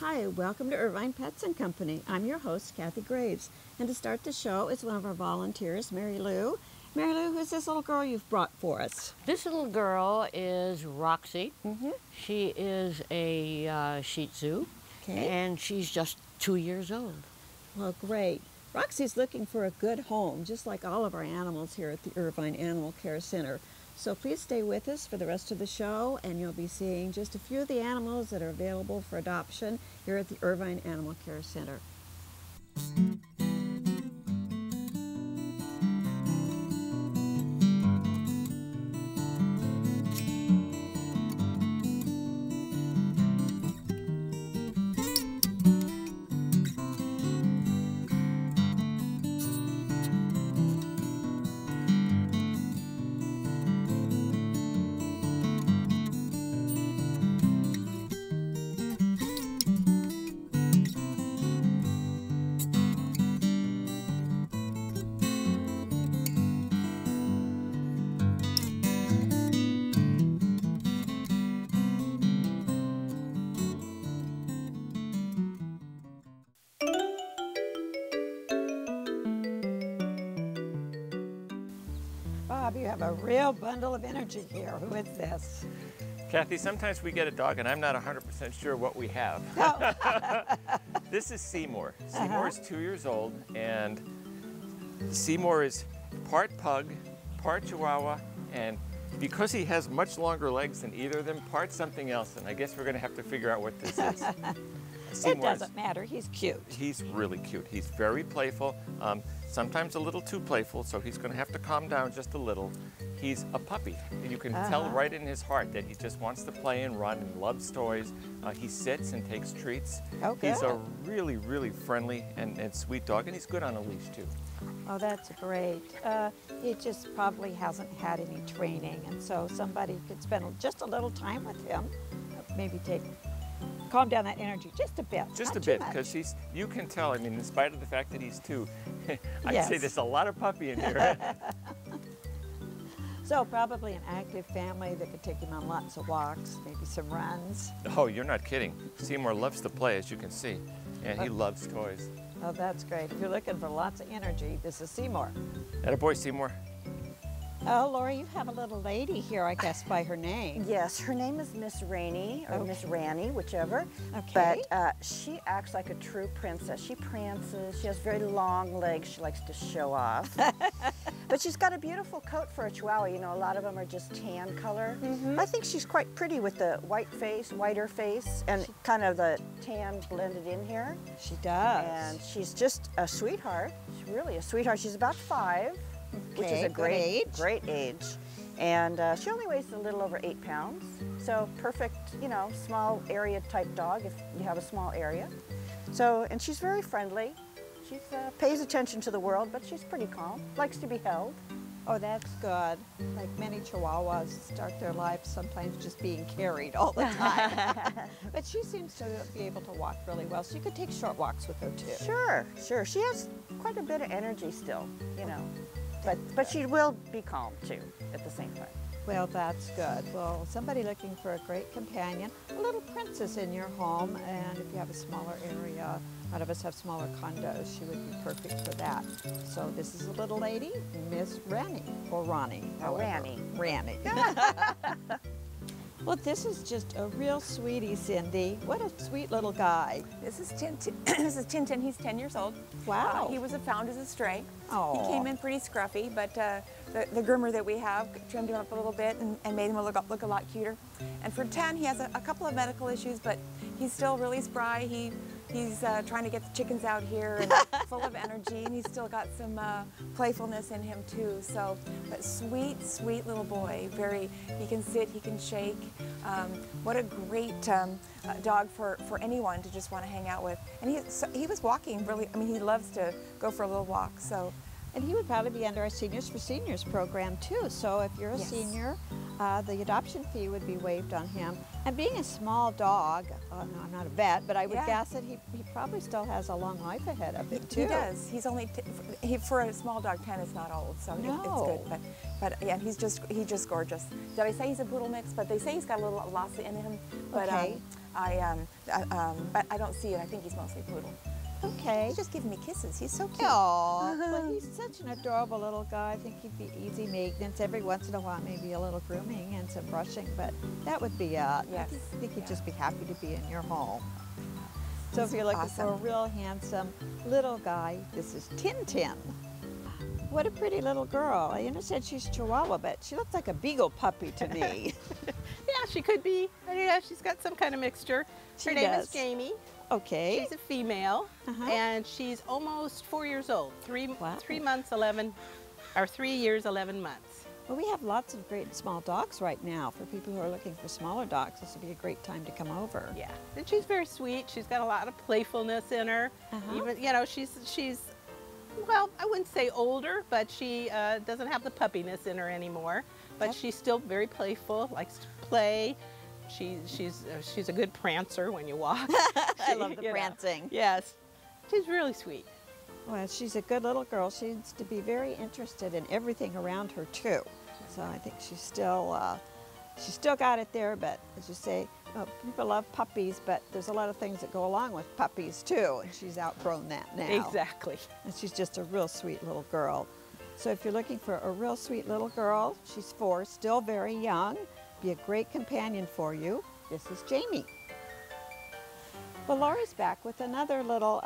Hi, welcome to Irvine Pets and Company. I'm your host, Kathy Graves. And to start the show is one of our volunteers, Mary Lou. Mary Lou, who's this little girl you've brought for us? This little girl is Roxy. She is a Shih Tzu, and she's just 2 years old. Well, great. Roxy's looking for a good home, just like all of our animals here at the Irvine Animal Care Center. So please stay with us for the rest of the show, and you'll be seeing just a few of the animals that are available for adoption here at the Irvine Animal Care Center. Bob, you have a real bundle of energy here. Who is this? Kathy, sometimes we get a dog and I'm not 100% sure what we have. Oh. This is Seymour. Seymour is 2 years old, and Seymour is part pug, part Chihuahua, and because he has much longer legs than either of them, part something else, and I guess we're going to have to figure out what this is. It doesn't matter. He's cute. He's really cute. He's very playful, sometimes a little too playful, so he's going to have to calm down just a little. He's a puppy. You can tell right in his heart that he just wants to play and run and loves toys. He sits and takes treats. Oh, good. He's a really, really friendly and sweet dog, and he's good on a leash, too. Oh, that's great. He just probably hasn't had any training, and so somebody could spend just a little time with him, maybe calm down that energy just a bit. Just a bit, because you can tell, I mean, in spite of the fact that he's 2, I'd say there's a lot of puppy in here. So probably an active family that could take him on lots of walks, maybe some runs. Oh, you're not kidding. Seymour loves to play, as you can see, and he loves toys. Oh, that's great. If you're looking for lots of energy, this is Seymour. Attaboy, Seymour. Oh, Laura, you have a little lady here, I guess, by her name. Yes, her name is Miss Rainey, or Miss Ramy, whichever. Okay. But she acts like a true princess. She prances. She has very long legs. She likes to show off. But she's got a beautiful coat for a Chihuahua. You know, a lot of them are just tan color. I think she's quite pretty with the whiter face, and kind of the tan blended in here. She does. And she's just a sweetheart. She's really a sweetheart. She's about 5. Which is a great age. And she only weighs a little over 8 pounds. So perfect, you know, small area type dog if you have a small area. So, and she's very friendly. She pays attention to the world, but she's pretty calm, likes to be held. Oh, that's good. Like many Chihuahuas start their lives sometimes just being carried all the time. But she seems to be able to walk really well. So you could take short walks with her too. Sure. She has quite a bit of energy still, you know. But she will be calm too at the same time. Well, that's good. Well, somebody looking for a great companion, a little princess in your home, and if you have a smaller area, a lot of us have smaller condos, she would be perfect for that. So this is a little lady, Miss Ramy, or Ronnie. Ramy. Ramy. Well, this is just a real sweetie, Cindy. What a sweet little guy. This is Tintin. This is Tintin. He's 10 years old. Wow. He was found as a stray. Oh. He came in pretty scruffy, but the groomer that we have trimmed him up a little bit and made him look a lot cuter. And for 10, he has a couple of medical issues, but he's still really spry. He's trying to get the chickens out here and full of energy, and he's still got some playfulness in him too. So, but sweet, sweet little boy. He can sit, he can shake. What a great dog for anyone to just want to hang out with. And he was walking really. I mean, he loves to go for a little walk. So. And he would probably be under our Seniors for Seniors program too. So if you're a senior, the adoption fee would be waived on him. And being a small dog, no, I'm not a vet, but I would guess that he probably still has a long life ahead of him too. He does. He's only, for a small dog, 10 is not old, so it's good. But yeah, he's just gorgeous. Did I say he's a poodle mix? But they say he's got a little Lhasa in him. But but I don't see it. I think he's mostly poodle. Okay. He's just giving me kisses. He's so cute. Oh, well, he's such an adorable little guy. I think he'd be easy maintenance. Every once in a while, maybe a little grooming and some brushing, but that would be it. Yes. I think he'd just be happy to be in your home. So if you're looking for a real handsome little guy, this is Tintin. What a pretty little girl. I understand she's Chihuahua, but she looks like a beagle puppy to me. Yeah, she could be. I don't know, she's got some kind of mixture. Her name is Jamie. Okay. She's a female, and she's almost 4 years old. 3 months, 11, or 3 years, 11 months. Well, we have lots of great small dogs right now. For people who are looking for smaller dogs, this would be a great time to come over. Yeah, and she's very sweet. She's got a lot of playfulness in her. Even, you know, she's, well, I wouldn't say older, but she doesn't have the puppiness in her anymore. But she's still very playful, likes to play. She's a good prancer when you walk. I love the prancing. Yes, she's really sweet. Well, she's a good little girl. She needs to be very interested in everything around her too. So I think she's still got it there. But as you say, people love puppies, but there's a lot of things that go along with puppies too, and she's outgrown that now. Exactly. And she's just a real sweet little girl. So if you're looking for a real sweet little girl, she's 4, still very young, be a great companion for you. This is Jamie. Well, Laura's back with another little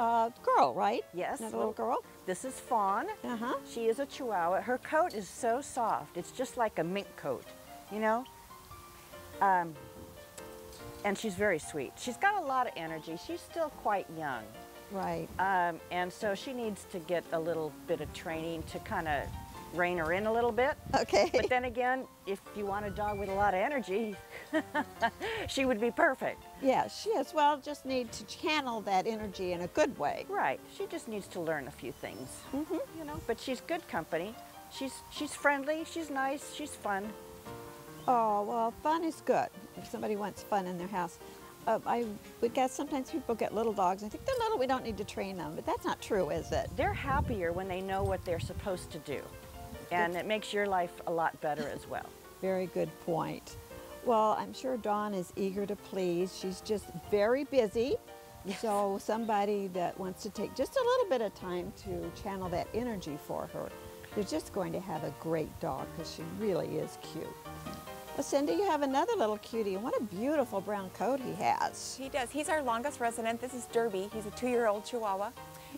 girl, right? Yes. Another little girl. This is Fawn. She is a Chihuahua. Her coat is so soft. It's just like a mink coat, you know? And she's very sweet. She's got a lot of energy. She's still quite young. Right. And so she needs to get a little bit of training to kind of rein her in a little bit. Okay. But then again, if you want a dog with a lot of energy, she would be perfect. Yeah, she is. Well, just need to channel that energy in a good way. Right. She just needs to learn a few things. You know, but she's good company. She's friendly, she's nice, she's fun. Oh, well, fun is good. If somebody wants fun in their house. I would guess sometimes people get little dogs and think they're little, we don't need to train them, but that's not true, is it? They're happier when they know what they're supposed to do. And it makes your life a lot better as well. Very good point. Well, I'm sure Dawn is eager to please. She's just very busy. Yes. So somebody that wants to take just a little bit of time to channel that energy for her, you're just going to have a great dog because she really is cute. Well, Cindy, you have another little cutie, and what a beautiful brown coat he has. He does. He's our longest resident. This is Derby. He's a 2-year-old Chihuahua,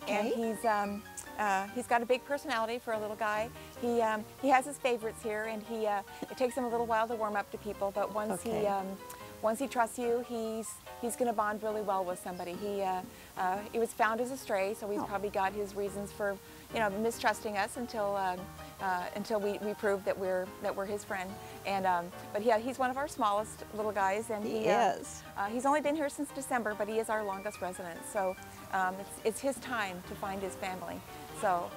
and he's got a big personality for a little guy. He has his favorites here, and it takes him a little while to warm up to people, but once he trusts you, he's going to bond really well with somebody. He was found as a stray, so he's probably got his reasons for, you know, mistrusting us until we prove that we're his friend. And but yeah, he's one of our smallest little guys, and he is. He's only been here since December, but he is our longest resident. So it's his time to find his family. So.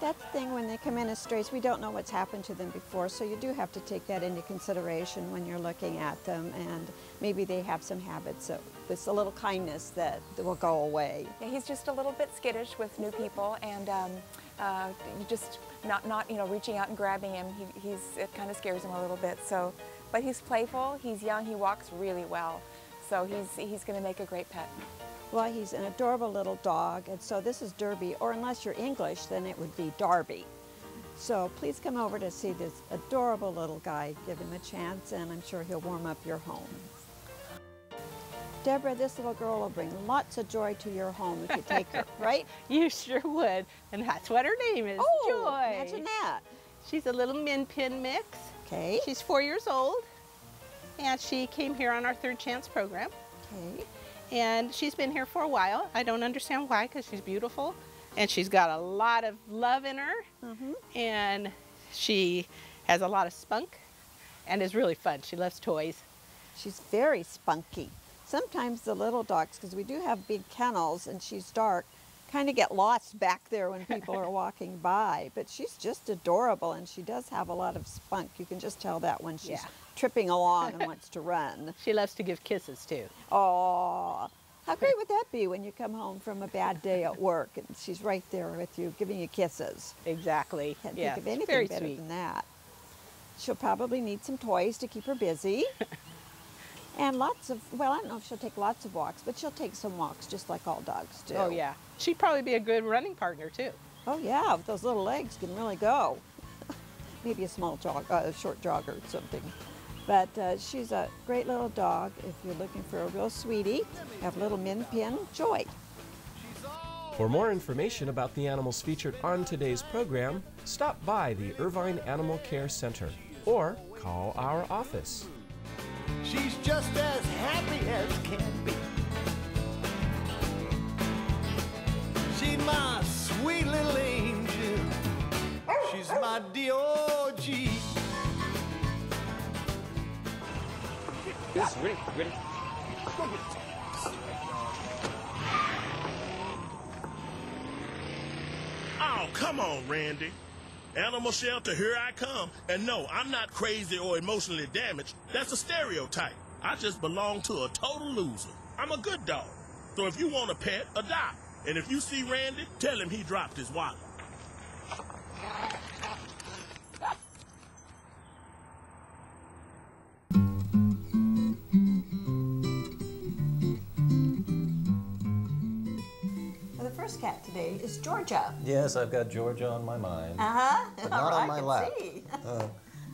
That's the thing, when they come in as strays, we don't know what's happened to them before, so you do have to take that into consideration when you're looking at them, and maybe they have some habits, so it's a little kindness that will go away. Yeah, he's just a little bit skittish with new people, and you just not you know, reaching out and grabbing him. It kind of scares him a little bit. So, but he's playful. He's young. He walks really well, so he's going to make a great pet. Well, he's an adorable little dog, and so this is Derby, or unless you're English, then it would be Darby. So please come over to see this adorable little guy. Give him a chance, and I'm sure he'll warm up your home. Deborah, this little girl will bring lots of joy to your home if you take her, right? You sure would, and that's what her name is, Joy. Imagine that. She's a little min pin mix. Okay. She's 4 years old, and she came here on our Third Chance program. Okay. And she's been here for a while. I don't understand why, because she's beautiful, and she's got a lot of love in her, and she has a lot of spunk, and is really fun. She loves toys. She's very spunky. Sometimes the little dogs, because we do have big kennels and she's dark, kind of get lost back there when people are walking by. But she's just adorable, and she does have a lot of spunk. You can just tell that when she's tripping along and wants to run. She loves to give kisses too. Oh, how great would that be when you come home from a bad day at work and she's right there with you giving you kisses? Exactly. Can't think of anything better than that. She'll probably need some toys to keep her busy. And lots of, well, I don't know if she'll take lots of walks, but she'll take some walks just like all dogs do. Oh, yeah. She'd probably be a good running partner, too. Oh, yeah, with those little legs can really go. Maybe a small jog, short jogger or something. But she's a great little dog. If you're looking for a real sweetie, have little Min Pin Joy. For more information about the animals featured on today's program, stop by the Irvine Animal Care Center or call our office. She's just as happy as can be. She's my sweet little angel. She's my D.O.G. Yes, ready, ready. Oh, come on, Randy. Animal shelter, here I come. And no, I'm not crazy or emotionally damaged. That's a stereotype. I just belong to a total loser. I'm a good dog. So if you want a pet, adopt. And if you see Randy, tell him he dropped his wallet. Well, the first cat today is Georgia. Yes, I've got Georgia on my mind. Uh-huh. But not on my lap. See.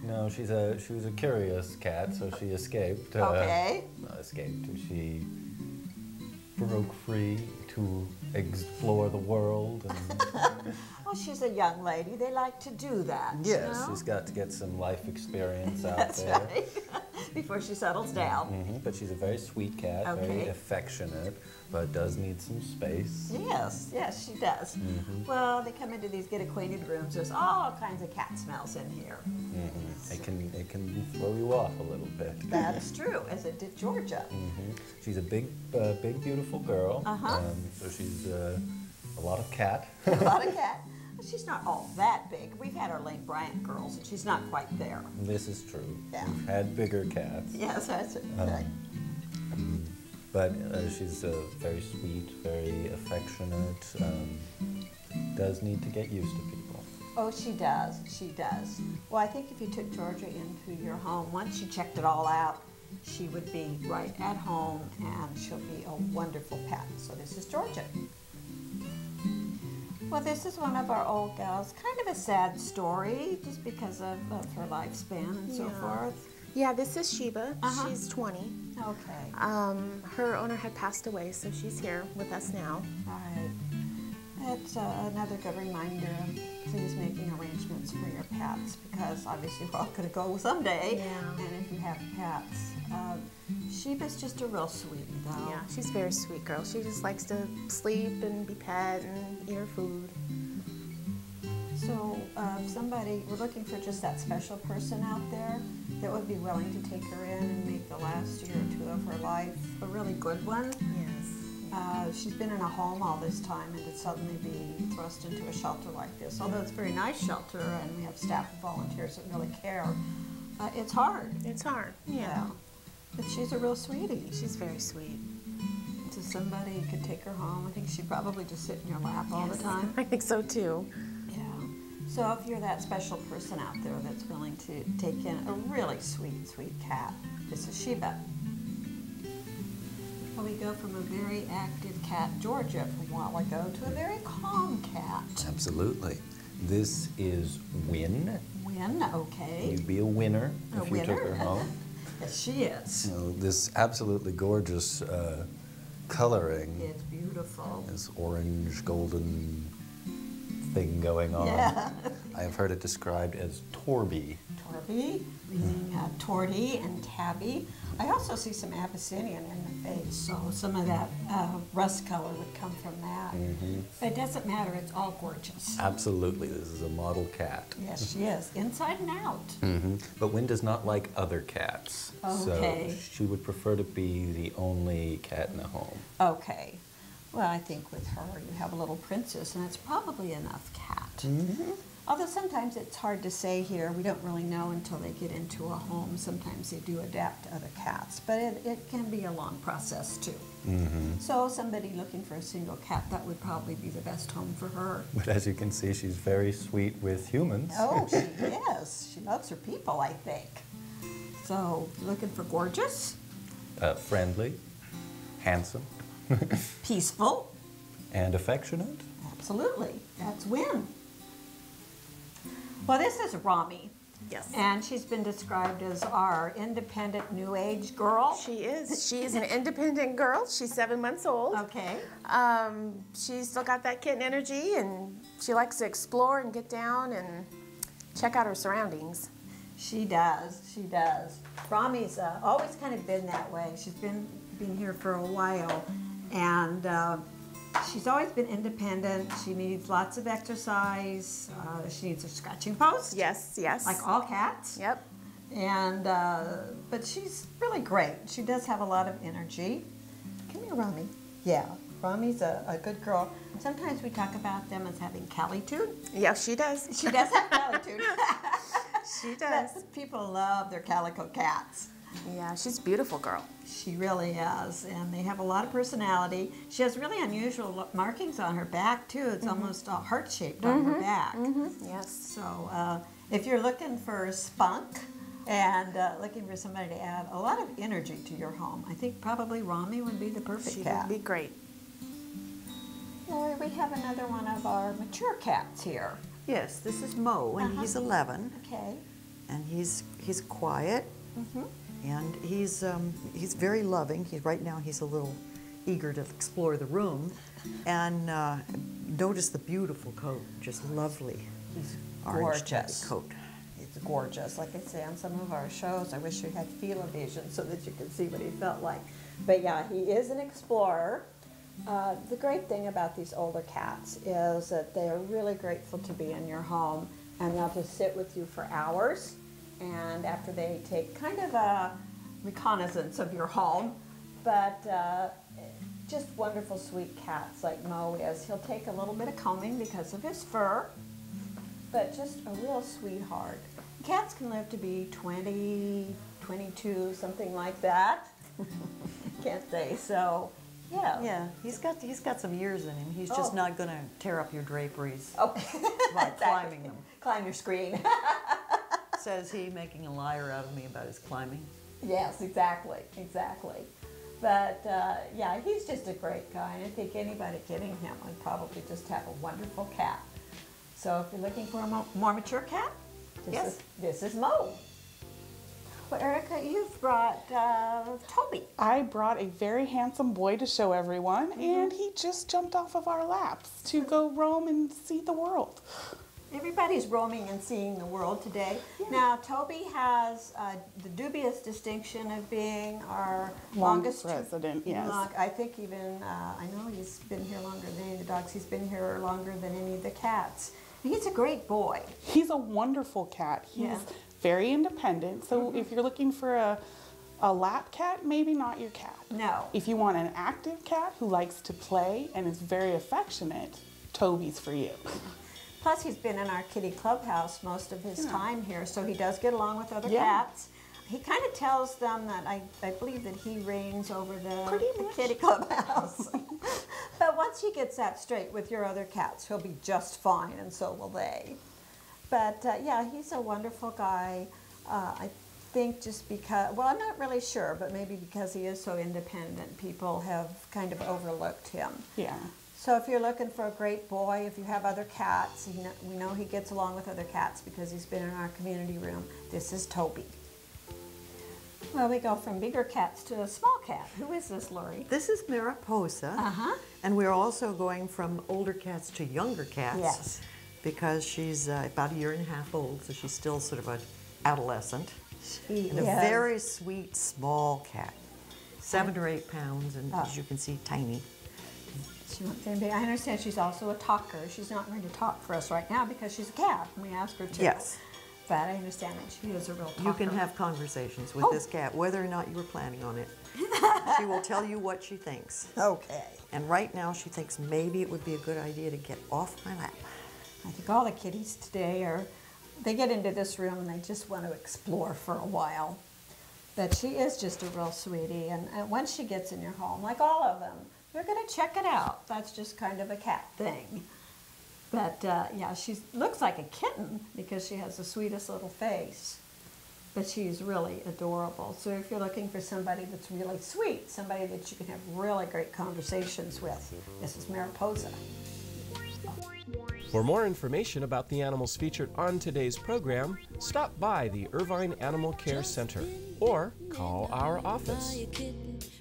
No, she was a curious cat, so she escaped. Okay. Not escaped. She broke free to explore the world. And Well, she's a young lady. They like to do that. yes, you know? she's got to get some life experience out That's there. right. Before she settles down. But she's a very sweet cat, very Okay. affectionate, but does need some space. Yes, yes, she does. Well, they come into these get acquainted rooms. There's all kinds of cat smells in here. It can throw you off a little bit. That's true, as it did Georgia. She's a big, beautiful girl. So she's a lot of cat. A lot of cat. She's not all that big. We've had our Lane Bryant girls, and she's not quite there. This is true. Yeah. We've had bigger cats. Yes, that's it. Right. But she's very sweet, very affectionate, does need to get used to people. Oh, she does. She does. Well, I think if you took Georgia into your home, once you checked it all out, she would be right at home, and she'll be a wonderful pet. So this is Georgia. Well, this is one of our old gals. Kind of a sad story, just because of her lifespan and so forth. Yeah, this is Sheba. Uh-huh. She's 20. Okay. Her owner had passed away, so she's here with us now. All right. It's another good reminder of please making arrangements for your pets, because obviously we're all going to go someday. Yeah. And if you have pets, Sheba's just a real sweetie, though. Yeah, she's a very sweet girl. She just likes to sleep and be pet and eat her food. So if we're looking for just that special person out there that would be willing to take her in and make the last year or two of her life a really good one. Yes. She's been in a home all this time, and to suddenly be thrust into a shelter like this, although it's a very nice shelter and we have staff and volunteers that really care, it's hard. It's hard. Yeah. But she's a real sweetie. She's very sweet. So somebody could take her home. I think she'd probably just sit in your lap all the time. I think so too. Yeah. So if you're that special person out there that's willing to take in a really sweet, sweet cat, this is Sheba. Well, we go from a very active cat, Georgia, from a while ago, to a very calm cat. Absolutely. This is Win. Win, okay. You'd be a winner A if you took winner? her home. Yes, she is. You know, this absolutely gorgeous coloring. It's beautiful. This orange golden thing going on. Yeah. I have heard it described as Torby. Torby, meaning torty and tabby. I also see some Abyssinian in the face, so some of that rust color would come from that. But it doesn't matter, it's all gorgeous. Absolutely, this is a model cat. Yes, she is, inside and out. But Win does not like other cats. Okay. So she would prefer to be the only cat in the home. Okay. Well, I think with her you have a little princess, and it's probably enough cat. Although sometimes it's hard to say here. We don't really know until they get into a home. Sometimes they do adapt to other cats, but it can be a long process too. So somebody looking for a single cat, that would probably be the best home for her. But as you can see, she's very sweet with humans. Oh, she is. She loves her people, I think. So looking for gorgeous? friendly, handsome, Peaceful. and affectionate. Absolutely. That's Win. Well, this is Ramy. Yes. And she's been described as our independent new age girl. She is. She is an independent girl. She's 7 months old. Okay. She's still got that kitten energy, and she likes to explore and get down and check out her surroundings. She does. She does. Ramy's always kind of been that way. She's been here for a while, and she's always been independent. She needs lots of exercise. She needs a scratching post. Yes, yes. Like all cats. Yep. And but she's really great. She does have a lot of energy. Come here, Ramy. Yeah, Ramy's a good girl. Sometimes we talk about them as having calitude. Yeah, she does. She does have calitude. She does. People love their calico cats. Yeah, she's a beautiful girl. She really is, and they have a lot of personality. She has really unusual markings on her back too. It's almost heart-shaped on her back. Yes. So if you're looking for a spunk and looking for somebody to add a lot of energy to your home, I think probably Ramy would be the perfect She cat. would be great. Well, we have another one of our mature cats here. Yes, this is Mo, and he's 11, Okay. and he's quiet, and he's very loving. Right now he's a little eager to explore the room, and notice the beautiful coat, just lovely. He's orange gorgeous. coat. It's gorgeous. Like I say on some of our shows, I wish you had feel-o-vision so that you could see what he felt like. But yeah, he is an explorer. The great thing about these older cats is that they are really grateful to be in your home, and they'll just sit with you for hours. And after they take kind of a reconnaissance of your home, but just wonderful, sweet cats like Mo is. He'll take a little bit of combing because of his fur, but just a real sweetheart. Cats can live to be 20, 22, something like that, can't they? So. Yeah. Yeah, he's got some years in him. He's just not going to tear up your draperies by climbing them. Climb your screen. Says he, making a liar out of me about his climbing. Yes, exactly. But yeah, he's just a great guy, and I think anybody getting him would probably just have a wonderful cat. So if you're looking for a more mature cat, this is Mo. Well, Erica, you've brought Toby. I brought a very handsome boy to show everyone, and he just jumped off of our laps to go roam and see the world. Everybody's roaming and seeing the world today. Yeah. Now, Toby has the dubious distinction of being our longest resident, yes. I think even, I know he's been here longer than any of the dogs. He's been here longer than any of the cats. He's a great boy. He's a wonderful cat. He's very independent. So if you're looking for a lap cat, maybe not your cat. No. If you want an active cat who likes to play and is very affectionate, Toby's for you. Plus, he's been in our kitty clubhouse most of his time here, so he does get along with other cats. He kind of tells them that I believe that he reigns over the kitty clubhouse. But once he gets that straight with your other cats, he'll be just fine, and so will they. But yeah, he's a wonderful guy. I think just because, well, I'm not really sure, but maybe because he is so independent, people have kind of overlooked him. Yeah. So if you're looking for a great boy, if you have other cats, we know he gets along with other cats because he's been in our community room. This is Toby. Well, we go from bigger cats to a small cat. Who is this, Lori? This is Mariposa, and we're also going from older cats to younger cats. Yes. Because she's about 1.5 years old, so she's still sort of an adolescent. She and is. a very sweet, small cat. 7 or 8 pounds, and as you can see, tiny. I understand she's also a talker. She's not going to talk for us right now because she's a cat, and we asked her to. Yes. But I understand that she is a real talker. You can have conversations with this cat, whether or not you were planning on it. She will tell you what she thinks. Okay. And right now, she thinks maybe it would be a good idea to get off my lap. I think all the kitties today they get into this room and they just want to explore for a while. But she is just a real sweetie, and once she gets in your home, like all of them, you're going to check it out. That's just kind of a cat thing. But yeah, she looks like a kitten because she has the sweetest little face. but she's really adorable. So if you're looking for somebody that's really sweet, somebody that you can have really great conversations with, this is Mariposa. For more information about the animals featured on today's program, stop by the Irvine Animal Care Center or call our office.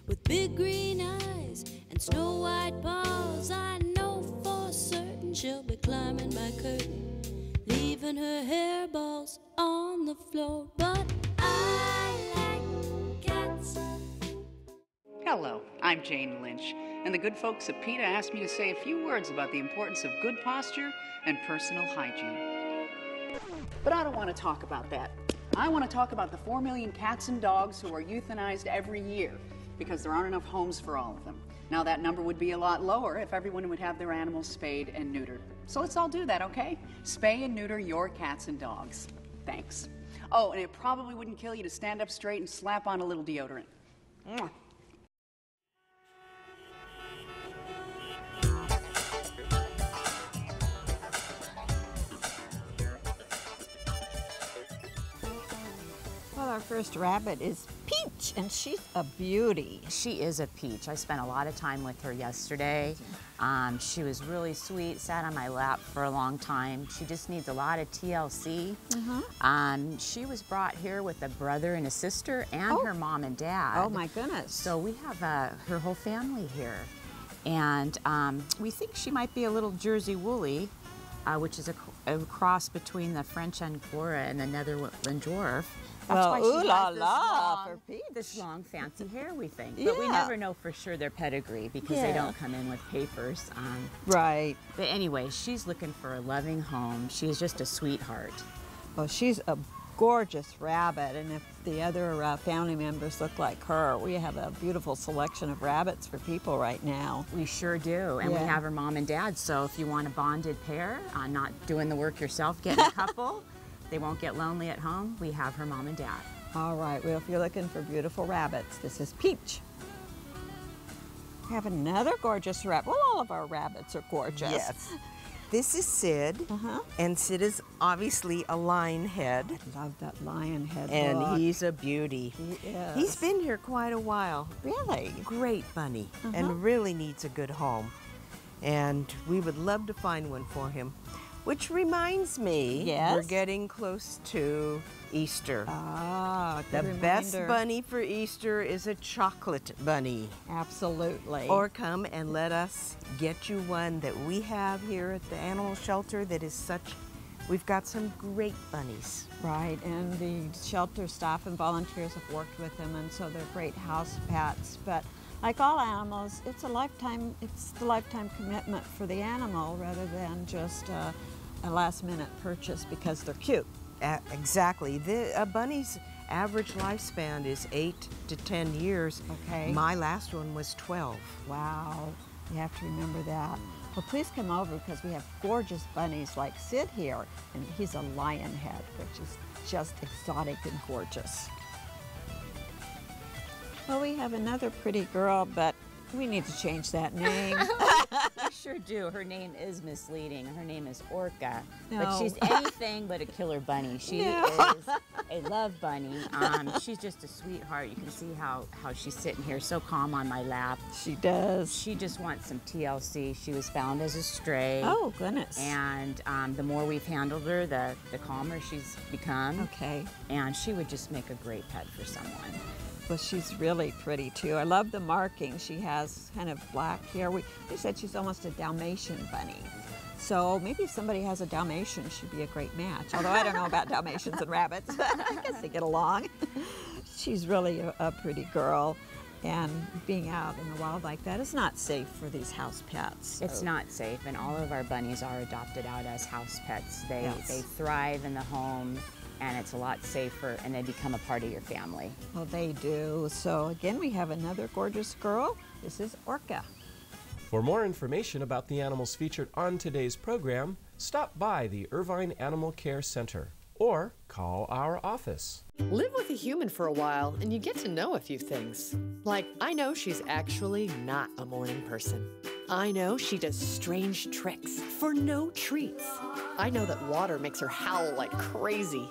With big green eyes and snow white paws, I know for certain she'll be climbing my curtain, leaving her hairballs on the floor. But I like cats. Hello, I'm Jane Lynch, and the good folks at PETA asked me to say a few words about the importance of good posture and personal hygiene. But I don't want to talk about that. I want to talk about the 4 million cats and dogs who are euthanized every year because there aren't enough homes for all of them. Now that number would be a lot lower if everyone would have their animals spayed and neutered. So let's all do that, okay? Spay and neuter your cats and dogs. Thanks. Oh, and it probably wouldn't kill you to stand up straight and slap on a little deodorant. Mwah. Well, our first rabbit is Peach, and she's a beauty. She is a peach. I spent a lot of time with her yesterday. She was really sweet, sat on my lap for a long time. She just needs a lot of TLC. She was brought here with a brother and a sister and her mom and dad. Oh my goodness. So we have her whole family here. And we think she might be a little Jersey Woolly, which is a cross between the French Angora and the Netherland Dwarf. That's why she has this long, fancy hair, we think. But we never know for sure their pedigree because they don't come in with papers. Right. But anyway, she's looking for a loving home. She is just a sweetheart. Well, she's a gorgeous rabbit, and if the other family members look like her, we have a beautiful selection of rabbits for people right now. We sure do, and we have her mom and dad, so if you want a bonded pair, not doing the work yourself, getting a couple, they won't get lonely at home, we have her mom and dad. All right, well, if you're looking for beautiful rabbits, this is Peach. We have another gorgeous rabbit. Well, all of our rabbits are gorgeous. Yes. This is Sid, and Sid is obviously a lionhead. I love that lionhead and look. He's a beauty. He is. He's been here quite a while. Really? Great bunny, and really needs a good home. And we would love to find one for him. Which reminds me, we're getting close to Easter. Ah, the best bunny for Easter is a chocolate bunny. Absolutely. Or come and let us get you one that we have here at the animal shelter that is such, we've got some great bunnies. Right, and the shelter staff and volunteers have worked with them, and so they're great house pets. But like all animals, it's the lifetime commitment for the animal rather than just a last-minute purchase because they're cute. Exactly. A bunny's average lifespan is 8 to 10 years. Okay. My last one was 12. Wow. You have to remember that. Well, please come over because we have gorgeous bunnies like Sid here, and he's a lionhead, which is just exotic and gorgeous. Well, we have another pretty girl, but we need to change that name. We sure do. Her name is misleading. Her name is Orca. No. But she's anything but a killer bunny. She is a love bunny. She's just a sweetheart. You can see how she's sitting here so calm on my lap. She does. She just wants some TLC. She was found as a stray. Oh, goodness. And the more we've handled her, the calmer she's become. Okay. And she would just make a great pet for someone. Well, she's really pretty too. I love the marking. She has kind of black hair. We said she's almost a Dalmatian bunny. So maybe if somebody has a Dalmatian, she'd be a great match. Although I don't know about Dalmatians and rabbits. I guess they get along. She's really a pretty girl. And being out in the wild like that is not safe for these house pets. So. It's not safe, and all of our bunnies are adopted out as house pets. They thrive in the home, and it's a lot safer, and they become a part of your family. Well, they do. So again, we have another gorgeous girl. This is Orca. For more information about the animals featured on today's program, stop by the Irvine Animal Care Center or call our office. Live with a human for a while and you get to know a few things. Like, I know she's actually not a morning person. I know she does strange tricks for no treats. I know that water makes her howl like crazy.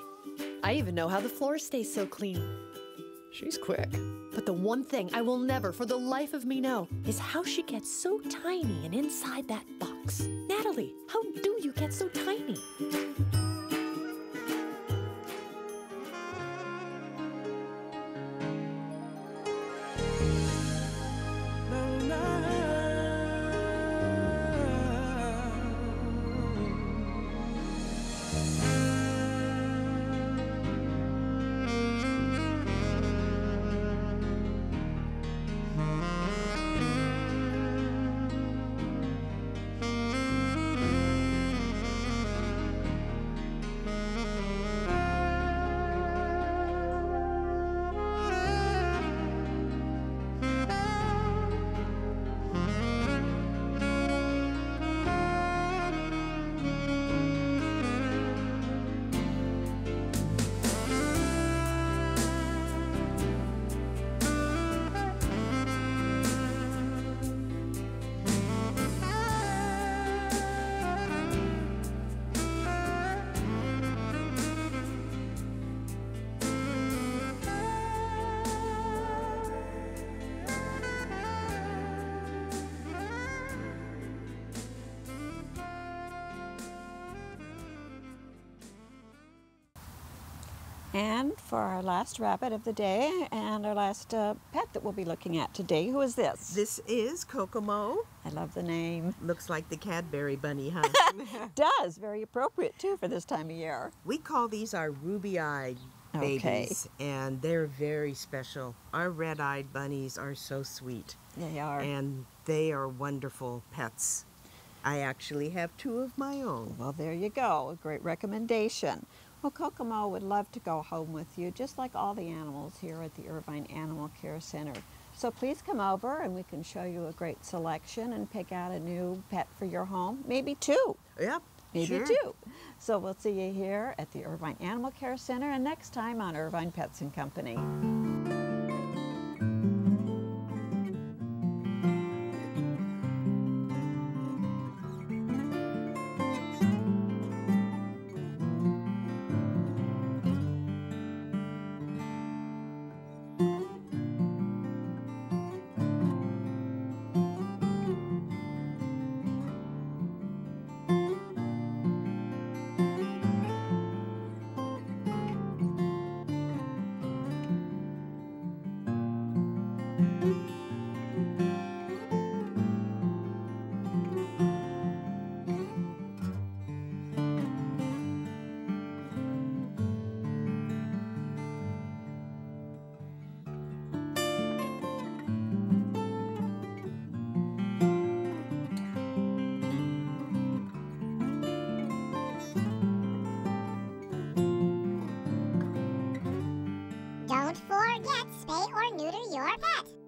I even know how the floor stays so clean. She's quick. But the one thing I will never for the life of me know is how she gets so tiny and inside that box. Natalie, how do you get so tiny? And for our last rabbit of the day and our last pet that we'll be looking at today, who is this? This is Kokomo. I love the name. Looks like the Cadbury bunny, huh? Does. Very appropriate, too, for this time of year. We call these our ruby-eyed babies, and they're very special. Our red-eyed bunnies are so sweet. They are. And they are wonderful pets. I actually have 2 of my own. Well, there you go. A great recommendation. Well, Kokomo would love to go home with you, just like all the animals here at the Irvine Animal Care Center. So please come over and we can show you a great selection and pick out a new pet for your home. Maybe 2. Yep, maybe sure. 2. So we'll see you here at the Irvine Animal Care Center and next time on Irvine Pets & Company. Don't forget, spay or neuter your pet.